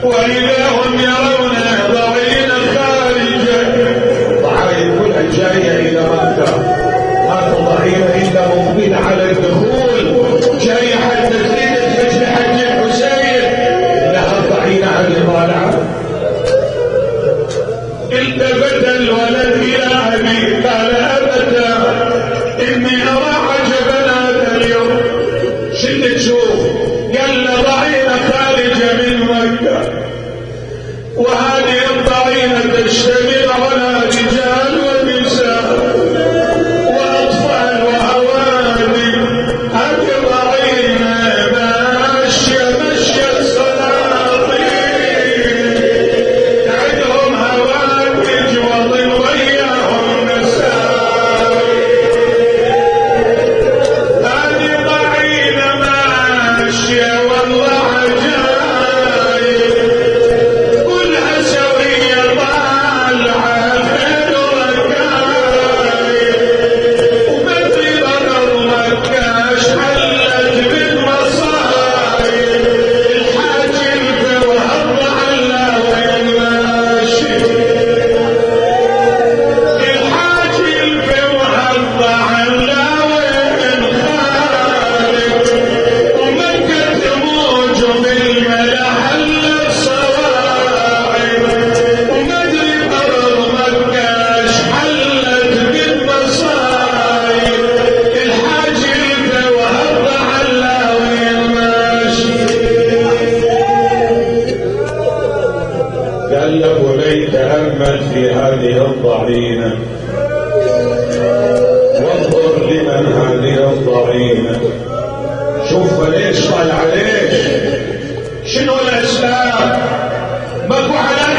وإذا هم يرون ضعين خارجا، ضعاين كلها جاية إلى مكة، ما تضعين إلا مقبل على الدخول، جاية حتى تريد تجري حج الحسين، لها ضعين عن الطالعة. التفت الولد إلى أبي قال أبدا إني أرى عجبا هذا اليوم. شنو تشوف؟ قال له ضعينة خارجة من مكة، وهذه الضعينة تشتمل على رجال ونساء وأطفال وأواني. هذه ضعينة ماشية مشية السلاطين، عندهم هواتج وضن وياهم نساء. هذه ضعينة ماشية والله عجايب، كلها سوية طالعة خير ركايب، ومدري بطل مكاش حلت بالمصايب. الحاج الفوهر على وين ماشي، الحاج الفوهر على وين خارج، ومكة تموج بالملا حلت صواعب، ومدري برض مكاش حلت بالمصايب. الحاج الفوهر على وين ماشي. قال له بني تأمل في هذه الضعينة، وانظر لمن هذه الضعينة، شوف ليش طالعة، ليش، شنو الأسباب، ماكو على